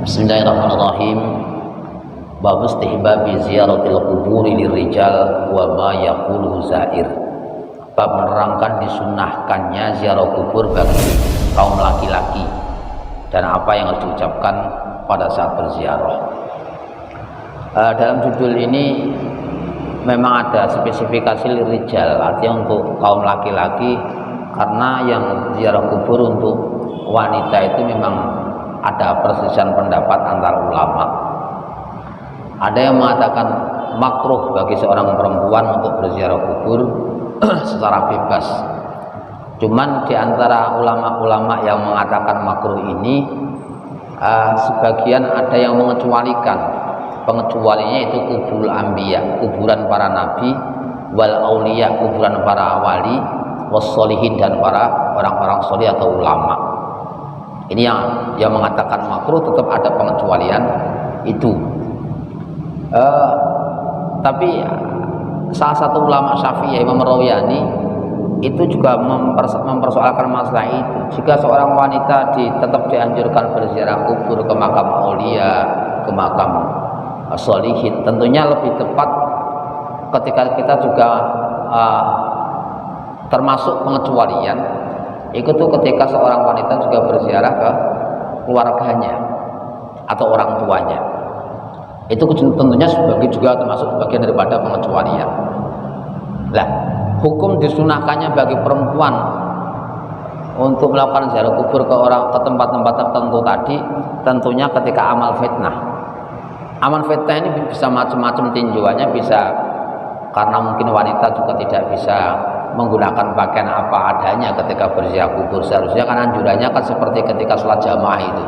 Bismillahirrahmanirrahim. Bab istihbabi ziyaratil quburi lirijal wa ma yaqulu zair. Bab menerangkan disunnahkannya ziarah kubur bagi kaum laki-laki dan apa yang harus diucapkan pada saat berziarah. Dalam judul ini memang ada spesifikasi lirijal, artinya untuk kaum laki-laki, karena yang ziarah kubur untuk wanita itu memang ada perselisihan pendapat antara ulama. Ada yang mengatakan makruh bagi seorang perempuan untuk berziarah kubur secara bebas. Cuman di antara ulama-ulama yang mengatakan makruh ini, sebagian ada yang mengecualikan. Pengecualinya itu kuburul anbiya, kuburan para nabi, wal auliya, kuburan para wali, wassolihin, dan para orang-orang solih atau ulama. Ini yang mengatakan makruh, tetap ada pengecualian itu. Tapi salah satu ulama Syafi'i, Imam Rawyani, itu juga mempersoalkan masalah itu. Jika seorang wanita tetap dianjurkan berziarah kubur ke makam aulia, ke makam sholihin, tentunya lebih tepat ketika kita juga termasuk pengecualian. Itu tuh ketika seorang wanita juga berziarah ke keluarganya atau orang tuanya. Itu tentunya juga termasuk bagian daripada pengecualian. Nah, hukum disunahkannya bagi perempuan untuk melakukan ziarah kubur ke tempat-tempat tertentu tadi, tentunya ketika amal fitnah. Amal fitnah ini bisa macam-macam tinjauannya, bisa karena mungkin wanita juga tidak bisa menggunakan pakaian apa adanya ketika berziarah kubur. Seharusnya kan anjurannya kan seperti ketika sholat jamaah itu,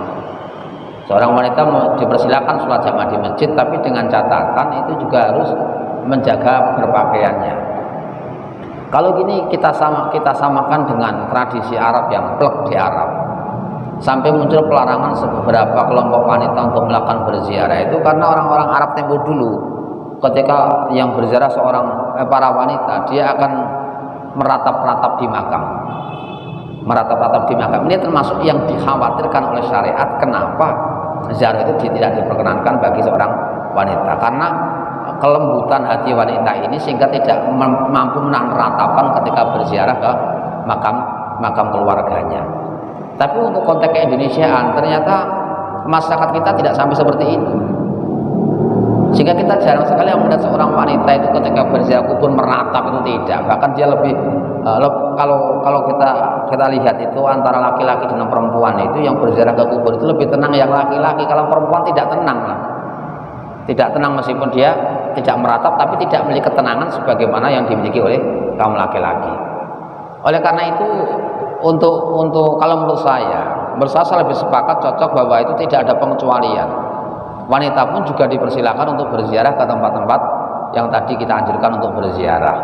seorang wanita dipersilakan sholat jamaah di masjid, tapi dengan catatan itu juga harus menjaga berpakaiannya. Kalau gini kita samakan dengan tradisi Arab yang plek di Arab, sampai muncul pelarangan beberapa kelompok wanita untuk melakukan berziarah itu karena orang-orang Arab tempo dulu ketika yang berziarah para wanita, dia akan meratap-ratap di makam. Meratap-ratap di makam ini termasuk yang dikhawatirkan oleh syariat. Kenapa ziarah itu tidak diperkenankan bagi seorang wanita? Karena kelembutan hati wanita ini sehingga tidak mampu menahan ratapan ketika berziarah ke makam keluarganya. Tapi untuk konteks keindonesiaan, ternyata masyarakat kita tidak sampai seperti itu. Sehingga kita jarang sekali yang melihat seorang wanita itu ketika berziarah kubur meratap, itu tidak. Bahkan dia lebih kalau kita lihat itu antara laki-laki dan perempuan itu, yang berziarah ke kubur itu lebih tenang yang laki-laki. Kalau perempuan tidak tenang lah. Tidak tenang meskipun dia tidak meratap, tapi tidak memiliki ketenangan sebagaimana yang dimiliki oleh kaum laki-laki. Oleh karena itu untuk kalau menurut saya lebih sepakat cocok bahwa itu tidak ada pengecualian. Wanita pun juga dipersilakan untuk berziarah ke tempat-tempat yang tadi kita anjurkan untuk berziarah.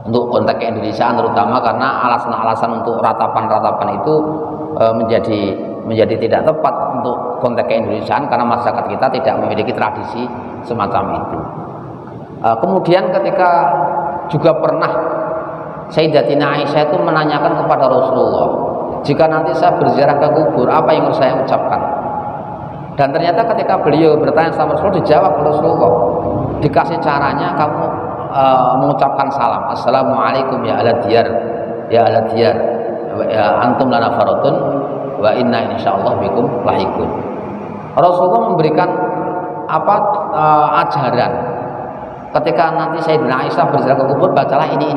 Untuk konteks keindonesiaan terutama, karena alasan-alasan untuk ratapan-ratapan itu menjadi tidak tepat untuk konteks keindonesiaan, karena masyarakat kita tidak memiliki tradisi semacam itu. Kemudian ketika juga pernah Sayyidatina Aisyah itu menanyakan kepada Rasulullah, jika nanti saya berziarah ke kubur, apa yang harus saya ucapkan? Dan ternyata ketika beliau bertanya sama Rasulullah, dijawab Rasulullah, dikasih caranya, kamu mengucapkan salam, assalamualaikum ya ala diyar, ya ala diyar, ya antum lana faratun wa inna insyaallah bikum lahikun. Rasulullah memberikan ajaran ketika nanti Sayyidina Aisyah berziarah ke kubur, bacalah ini.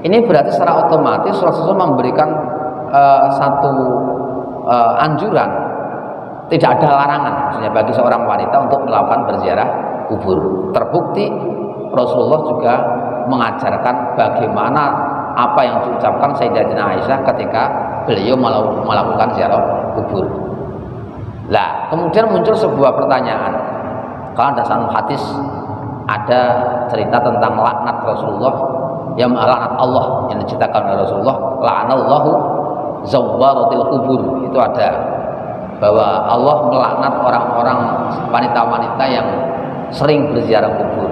Ini berarti secara otomatis Rasulullah memberikan satu anjuran. Tidak ada larangan maksudnya bagi seorang wanita untuk melakukan berziarah kubur. Terbukti Rasulullah juga mengajarkan bagaimana apa yang diucapkan Sayyidatina Aisyah ketika beliau melakukan ziarah kubur. Lah, kemudian muncul sebuah pertanyaan. Kalau ada satu hadis, ada cerita tentang laknat Rasulullah, yang laknat Allah yang diceritakan oleh Rasulullah, la'anallahu zawwaratil kubur. Itu ada, bahwa Allah melaknat orang-orang wanita-wanita yang sering berziarah kubur.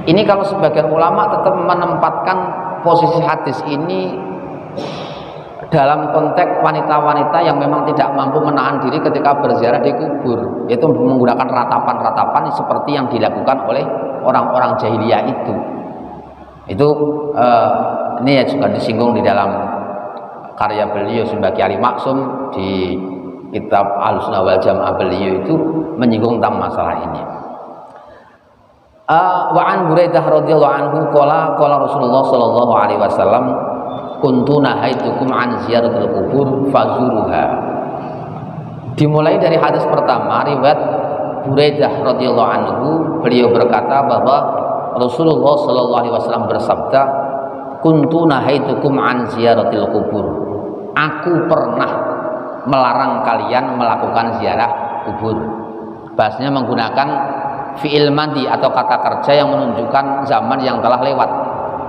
Ini kalau sebagian ulama tetap menempatkan posisi hadis ini dalam konteks wanita-wanita yang memang tidak mampu menahan diri ketika berziarah di kubur, yaitu menggunakan ratapan-ratapan seperti yang dilakukan oleh orang-orang jahiliyah itu. Ini ya juga disinggung di dalam karya beliau sebagai Ali Maksum di kitab Ahlussunnah wal Jamaah. Beliau itu menyinggung tentang masalah ini. Wa an Buraidah radhiyallahu anhu qala Rasulullah sallallahu alaihi wasallam kuntu nahaitukum an ziyaratil kubur fazuruha. Dimulai dari hadis pertama riwayat Buraidah radhiyallahu anhu, beliau berkata bahwa Rasulullah sallallahu alaihi wasallam bersabda, kuntu nahaitukum an ziyaratil kubur. Aku pernah melarang kalian melakukan ziarah kubur. Bahasanya menggunakan fi'il madhi atau kata kerja yang menunjukkan zaman yang telah lewat.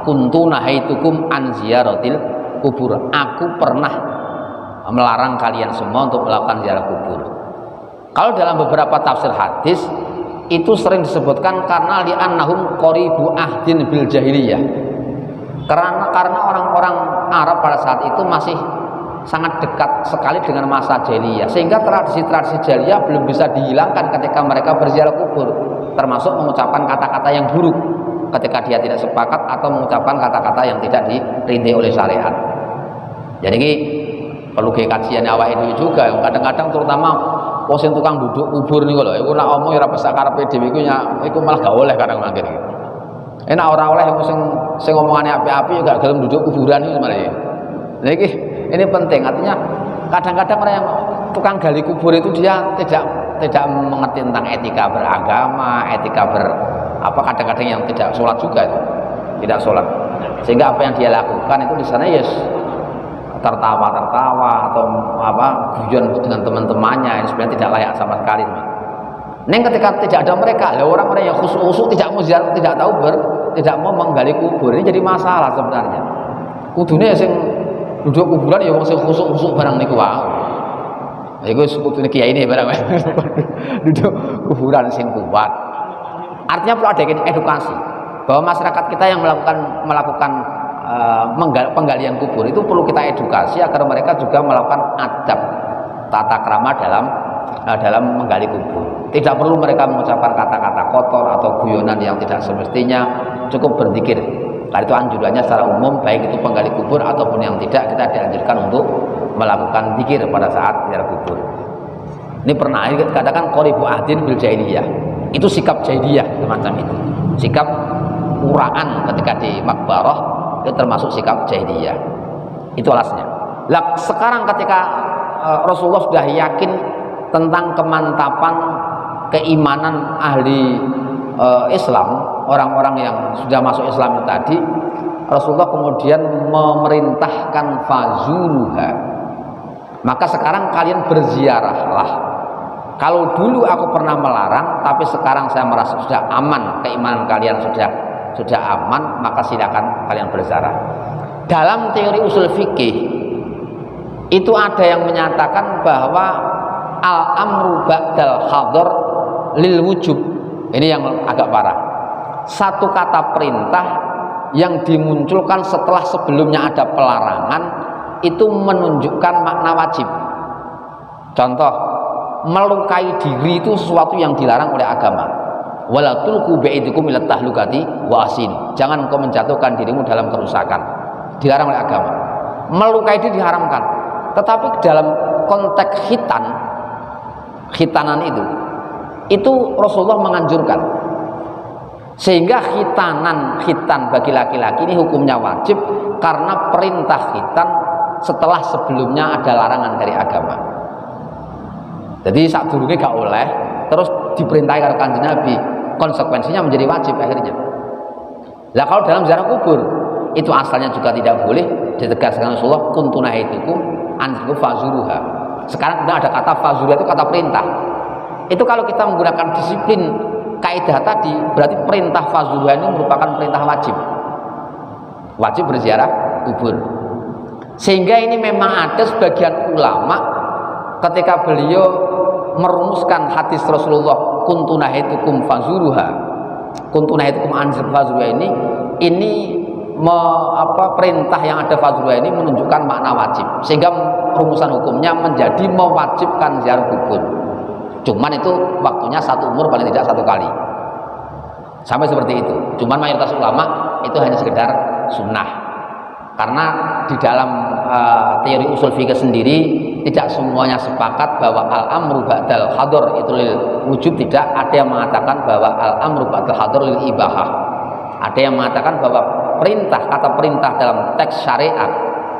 Kuntu nahaitukum an ziyaratil kubur. Aku pernah melarang kalian semua untuk melakukan ziarah kubur. Kalau dalam beberapa tafsir hadis itu sering disebutkan karena li'annahum qaribu ahdin bil jahiliyah. Karena orang-orang Arab pada saat itu masih sangat dekat sekali dengan masa jahiliyah, sehingga tradisi-tradisi jahiliyah belum bisa dihilangkan ketika mereka berziarah kubur, termasuk mengucapkan kata-kata yang buruk ketika dia tidak sepakat atau mengucapkan kata-kata yang tidak dirintai oleh syariat. Jadi ini perlu kajian awak itu juga. Kadang-kadang terutama posisi tukang duduk kubur nih kalau iku nak omong ora pesak karepe dhewe iku malah gak oleh kadang mangke iki. Enak ora oleh sing ngomongane api-api juga gelem duduk kuburan iki sebenarnya. Nah ini penting, artinya kadang-kadang orang yang tukang gali kubur itu dia tidak mengerti tentang etika beragama, etika kadang-kadang yang tidak sholat juga itu, tidak sholat, sehingga apa yang dia lakukan itu di sana yes tertawa atau guyon dengan teman-temannya, ini sebenarnya tidak layak sama sekali, teman. Neng ketika tidak ada mereka, orang-orang yang khusyuk tidak mau ziarah, tidak mau menggali kubur, ini jadi masalah sebenarnya. Kudune sing duduk kuburan ya wong sing khusyuk barang niku wae. Iku sekutune kiai ini barang duduk kuburan sing kuat. Artinya perlu ada edukasi bahwa masyarakat kita yang melakukan penggalian kubur itu perlu kita edukasi agar mereka juga melakukan adab tata krama dalam menggali kubur. Tidak perlu mereka mengucapkan kata-kata kotor atau guyonan yang tidak semestinya, cukup berzikir. Karena itu anjurannya secara umum, baik itu penggali kubur ataupun yang tidak, kita dianjurkan untuk melakukan zikir pada saat ziarah kubur. Ini pernah dikatakan qaribu ahdin bil jahiliyah. Itu sikap jahiliyah semacam itu. Sikap uraan ketika di makbarah itu termasuk sikap jahiliyah. Itu alasnya. Lah sekarang ketika Rasulullah sudah yakin tentang kemantapan keimanan ahli Islam, orang-orang yang sudah masuk Islam itu tadi, Rasulullah kemudian memerintahkan fazuruha. Maka sekarang kalian berziarahlah. Kalau dulu aku pernah melarang, tapi sekarang saya merasa sudah aman, keimanan kalian sudah aman, maka silakan kalian berziarah. Dalam teori usul fikih itu ada yang menyatakan bahwa al-amru ba'dal hadar lil wujub. Ini yang agak parah. Satu kata perintah yang dimunculkan setelah sebelumnya ada pelarangan itu menunjukkan makna wajib. Contoh, melukai diri itu sesuatu yang dilarang oleh agama. Wala tulqu bi'idikum ila tahlukati wa asin. Jangan engkau menjatuhkan dirimu dalam kerusakan. Dilarang oleh agama. Melukai diri diharamkan. Tetapi dalam konteks khitanan itu Rasulullah menganjurkan, sehingga khitan bagi laki-laki ini hukumnya wajib karena perintah khitan setelah sebelumnya ada larangan dari agama. Jadi saat durunge gak oleh terus diperintahkan karo Kanjeng Nabi, konsekuensinya menjadi wajib akhirnya. Lah kalau dalam ziarah kubur itu asalnya juga tidak boleh, ditegaskan Rasulullah kuntu nahaitukum an fazuruha. Sekarang sudah ada kata fazuruha, itu kata perintah. Itu kalau kita menggunakan disiplin kaidah tadi, berarti perintah fazuruha ini merupakan perintah wajib berziarah kubur. Sehingga ini memang ada sebagian ulama ketika beliau merumuskan hadis Rasulullah kuntu nahaitukum fazuruha, kuntu nahaitukum an fazuruha, ini perintah yang ada fadluha ini menunjukkan makna wajib, sehingga rumusan hukumnya menjadi mewajibkan ziarah kubur. Cuman itu waktunya satu umur paling tidak satu kali, sampai seperti itu. Cuman mayoritas ulama itu hanya sekedar sunnah, karena di dalam teori usul fikih sendiri tidak semuanya sepakat bahwa al-amru ba'dal hadar itu lil wujub. Tidak, ada yang mengatakan bahwa al-amru ba'dal hadar lil ibahah. Ada yang mengatakan bahwa perintah, kata perintah dalam teks syariat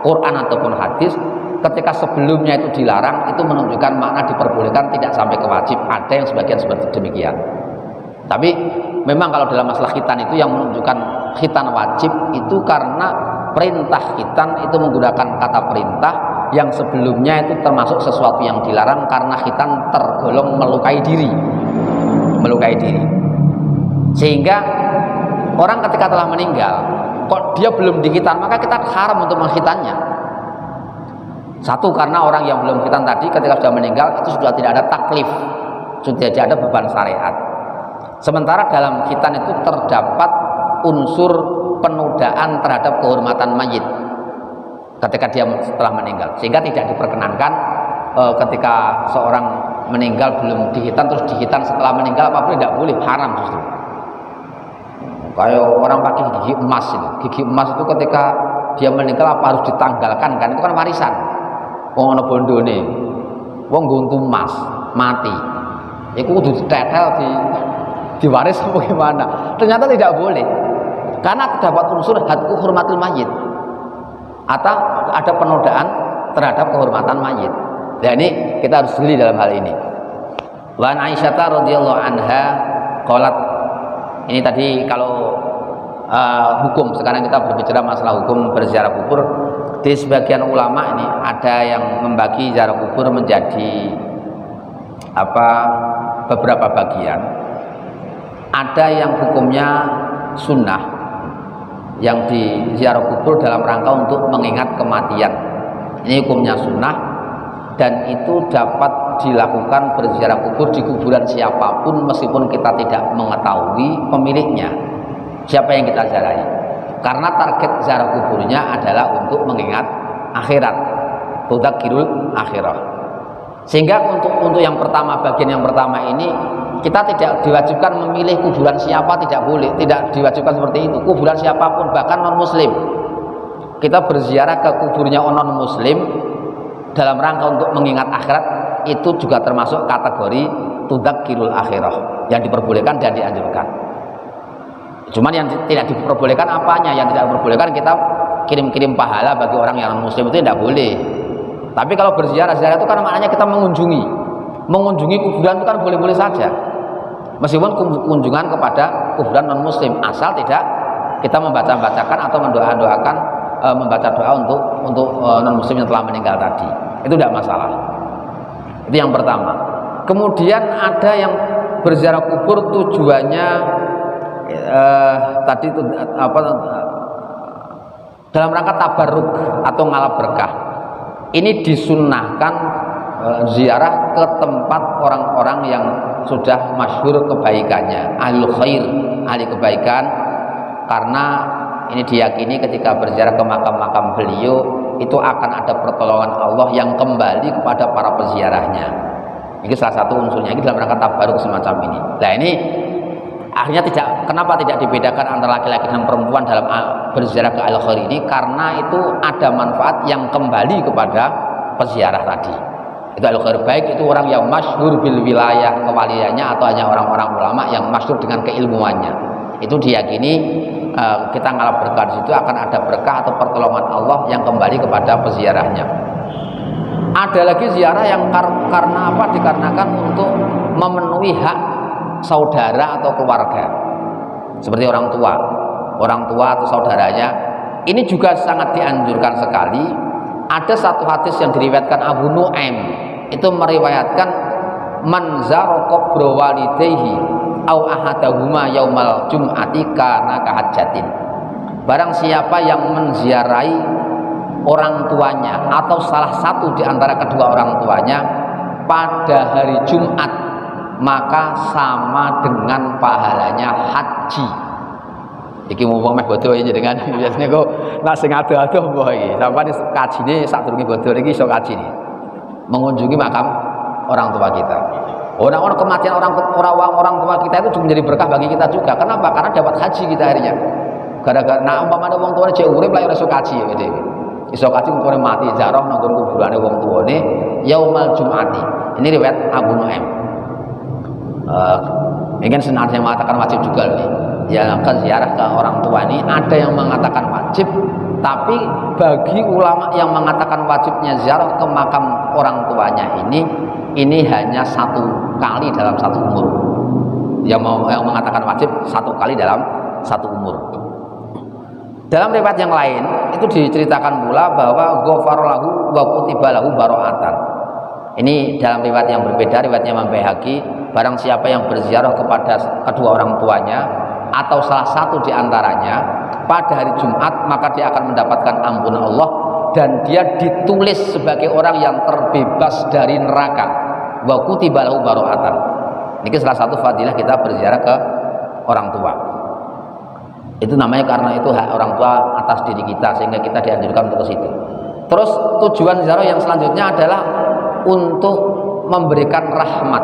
Quran ataupun hadis ketika sebelumnya itu dilarang, itu menunjukkan makna diperbolehkan, tidak sampai ke wajib. Ada yang sebagian seperti demikian. Tapi memang kalau dalam masalah khitan itu yang menunjukkan khitan wajib itu karena perintah khitan itu menggunakan kata perintah yang sebelumnya itu termasuk sesuatu yang dilarang, karena khitan tergolong melukai diri, sehingga orang ketika telah meninggal kok dia belum dikhitan, maka kita haram untuk mengkhitannya. Satu, karena orang yang belum khitan tadi ketika sudah meninggal itu sudah tidak ada taklif, sudah tidak ada beban syariat. Sementara dalam khitan itu terdapat unsur penodaan terhadap kehormatan mayit ketika dia setelah meninggal, sehingga tidak diperkenankan ketika seorang meninggal belum dihitan terus dihitan setelah meninggal, apapun tidak boleh, haram justru. Kayak orang pakai gigi emas itu ketika dia meninggal apa harus ditanggalkan, kan itu kan warisan. Wong ana bondone, wong ngguntu emas mati, itu kudu ditetel diwaris apa gimana? Ternyata tidak boleh, karena terdapat unsur hadku hurmatil mayit, atau ada penodaan terhadap kehormatan mayit. Dan ini kita harus jeli dalam hal ini. Wa Aisyah radhiyallahu anha qalat, ini tadi kalau hukum, sekarang kita berbicara masalah hukum berziarah kubur. Di sebagian ulama ini ada yang membagi ziarah kubur menjadi beberapa bagian. Ada yang hukumnya sunnah, yang di ziarah kubur dalam rangka untuk mengingat kematian. Ini hukumnya sunnah, dan itu dapat dilakukan berziarah kubur di kuburan siapapun meskipun kita tidak mengetahui pemiliknya, siapa yang kita ziarahi. Karena target ziarah kuburnya adalah untuk mengingat akhirat, tudzakirul akhirah. Sehingga untuk yang pertama, bagian yang pertama ini, kita tidak diwajibkan memilih kuburan siapa, tidak boleh, tidak diwajibkan seperti itu. Kuburan siapapun, bahkan non muslim, kita berziarah ke kuburnya non muslim dalam rangka untuk mengingat akhirat, itu juga termasuk kategori tudzakirul akhirah, yang diperbolehkan dan dianjurkan. Cuman yang tidak diperbolehkan apanya? Yang tidak diperbolehkan kita kirim-kirim pahala bagi orang yang non muslim, itu tidak boleh. Tapi kalau berziarah itu kan maknanya kita mengunjungi kuburan, itu kan boleh-boleh saja, meskipun kunjungan kepada kuburan non muslim, asal tidak kita membacakan atau mendoakan, membaca doa untuk non muslim yang telah meninggal tadi, itu tidak masalah. Itu yang pertama. Kemudian ada yang berziarah kubur tujuannya tadi itu dalam rangka tabarruk atau ngalap berkah. Ini disunnahkan ziarah ke tempat orang-orang yang sudah masyhur kebaikannya, ahlul khair, ahli kebaikan, karena ini diyakini ketika berziarah ke makam-makam beliau itu akan ada pertolongan Allah yang kembali kepada para peziarahnya. Ini salah satu unsurnya, ini dalam rangka tabarruk semacam ini. Nah ini akhirnya kenapa tidak dibedakan antara laki-laki dan perempuan dalam berziarah ke al-khair ini? Karena itu ada manfaat yang kembali kepada peziarah tadi. Itu al-khair, baik itu orang yang masyhur bil wilayah kewaliannya atau hanya orang-orang ulama yang masyhur dengan keilmuannya. Itu diyakini kita ngalap berkah di situ akan ada berkah atau pertolongan Allah yang kembali kepada peziarahnya. Ada lagi ziarah yang karena apa? Dikarenakan untuk memenuhi hak saudara atau keluarga, seperti orang tua atau saudaranya. Ini juga sangat dianjurkan sekali. Ada satu hadis yang diriwayatkan Abu Nuaim, itu meriwayatkan man zara qabra walidayhi au ahadahuma yaumal jum'ati kana kahajjatin. Barang siapa yang menziarahi orang tuanya atau salah satu di antara kedua orang tuanya pada hari Jumat, maka sama dengan pahalanya haji. Iki mumpung meh bodho iki jenengan biasane kok nak sing ado-ado mbah iki. Sampeyan kajine sadurunge bodho iki iso kaji nih. Mengunjungi makam orang tua kita. Orang kematian orang tua kita itu juga menjadi berkah bagi kita juga. Kenapa? Karena dapat haji kita akhirnya. Gara-gara nah umpamane wong tuane cek urip lah ora iso kaji ya dhewe. Iso kaji wong tuane mati ziarah nang kuburane wong tuane yaumal jum'ati. Ini riwayat Abu Nuaim. Ingin senar yang mengatakan wajib juga nih. Ya ke ziarah ke orang tua ini ada yang mengatakan wajib, tapi bagi ulama yang mengatakan wajibnya ziarah ke makam orang tuanya ini hanya satu kali dalam satu umur. Yang mengatakan wajib satu kali dalam satu umur. Dalam riwayat yang lain itu diceritakan pula bahwa ghafara lahu wa kutiba lahu baro'atan. Ini dalam riwayat yang berbeda, riwayatnya Imam Baihaqi, barang siapa yang berziarah kepada kedua orang tuanya atau salah satu di antaranya pada hari Jumat, maka dia akan mendapatkan ampunan Allah dan dia ditulis sebagai orang yang terbebas dari neraka. Wa kutiba lahu baro'atan. Ini salah satu fadilah kita berziarah ke orang tua. Itu namanya karena itu hak orang tua atas diri kita, sehingga kita dianjurkan untuk ke situ. Terus tujuan ziarah yang selanjutnya adalah untuk memberikan rahmat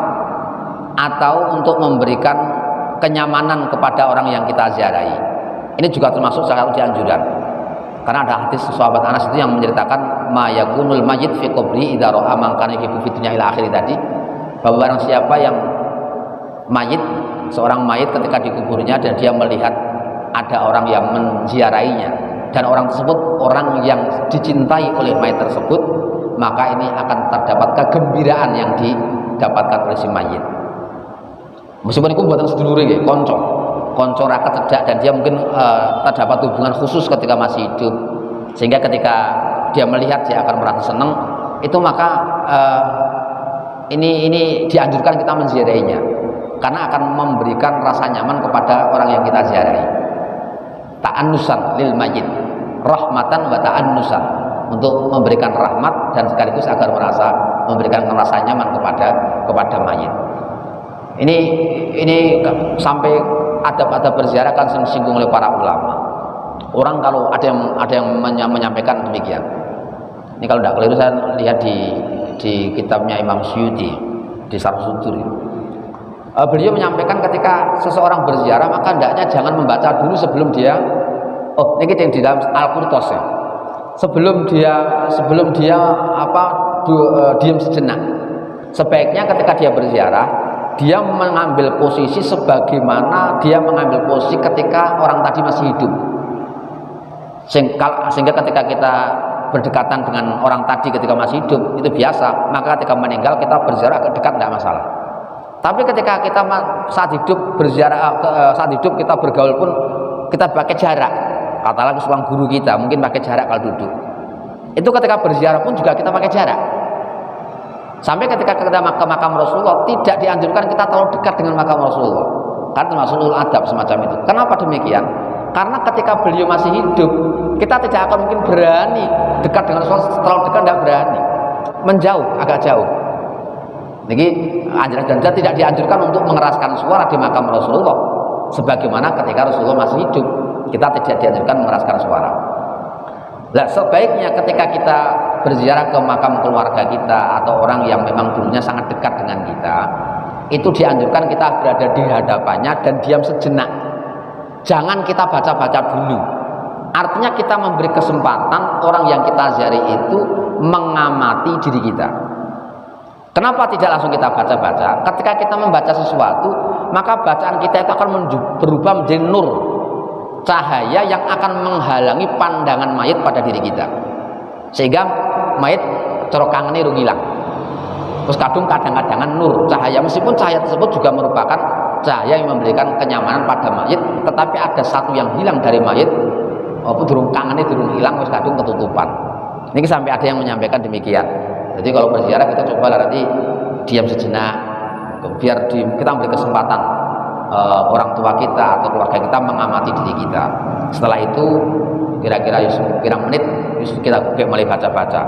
atau untuk memberikan kenyamanan kepada orang yang kita ziarahi. Ini juga termasuk salah satu dianjuran. Karena ada hadis sahabat Anas itu yang menceritakan ma yakunul mayyit fi qabri idza ra'a man kana yuhibbu fid dunya ila akhir tadi, bahwa barang siapa yang mayit, seorang mayit ketika dikuburnya dan dia melihat ada orang yang menziarahinya dan orang tersebut orang yang dicintai oleh mayit tersebut, maka ini akan terdapat kegembiraan yang didapatkan oleh si mayit. Meskipun itu buatan sedulure nggih, kanca rakyat cedhak dan dia mungkin terdapat hubungan khusus ketika masih hidup, sehingga ketika dia melihat dia akan merasa senang, itu maka ini dianjurkan kita menziarahinya karena akan memberikan rasa nyaman kepada orang yang kita ziarahi. Ta'annusan lil mayyit, rahmatan wa ta'annusan, untuk memberikan rahmat dan sekaligus agar memberikan rasa nyaman kepada mayit. Ini sampai adab-adab berziarah kan disinggung oleh para ulama. Orang kalau ada yang menyampaikan demikian. Ini kalau tidak keliru saya lihat di kitabnya Imam Suyuti di Syarh Sudur. Beliau menyampaikan ketika seseorang berziarah maka hendaknya jangan membaca dulu sebelum dia ini yang di dalam Al-Qurtos ya. Sebelum dia diam sejenak. Sebaiknya ketika dia berziarah dia mengambil posisi sebagaimana dia mengambil posisi ketika orang tadi masih hidup. Sehingga ketika kita berdekatan dengan orang tadi ketika masih hidup itu biasa, maka ketika meninggal kita berziarah agak dekat tidak masalah. Tapi ketika kita saat hidup berziarah, saat hidup kita bergaul pun kita pakai jarak. Katakanlah seorang guru kita mungkin pakai jarak kalau duduk. Itu ketika berziarah pun juga kita pakai jarak. Sampai ketika kita ke makam Rasulullah tidak dianjurkan kita terlalu dekat dengan makam Rasulullah. Karena termasuk ulul adab semacam itu. Kenapa demikian? Karena ketika beliau masih hidup kita tidak akan mungkin berani dekat dengan Rasulullah, terlalu dekat tidak berani. Menjauh, agak jauh. Jadi anjuran dan tidak dianjurkan untuk mengeraskan suara di makam Rasulullah sebagaimana ketika Rasulullah masih hidup kita tidak dianjurkan mengeraskan suara. Nah, sebaiknya ketika kita berziarah ke makam keluarga kita atau orang yang memang dulunya sangat dekat dengan kita, itu dianjurkan kita berada di hadapannya dan diam sejenak. Jangan kita baca-baca dulu. Artinya kita memberi kesempatan orang yang kita ziarahi itu mengamati diri kita. Kenapa tidak langsung kita baca-baca? Ketika kita membaca sesuatu, maka bacaan kita itu akan berubah menjadi nur, cahaya yang akan menghalangi pandangan mayit pada diri kita, sehingga mayit corokangannya hilang. Terus kadang-kadang nur cahaya, meskipun cahaya tersebut juga merupakan cahaya yang memberikan kenyamanan pada mayit, tetapi ada satu yang hilang dari mayit, walaupun durung kangennya durung hilang, terus kadang ketutupan. Ini sampai ada yang menyampaikan demikian. Jadi kalau berziarah kita coba nanti diam sejenak, biar kita beri kesempatan orang tua kita atau keluarga kita mengamati diri kita. Setelah itu kira-kira pirang menit kita mulai baca-baca.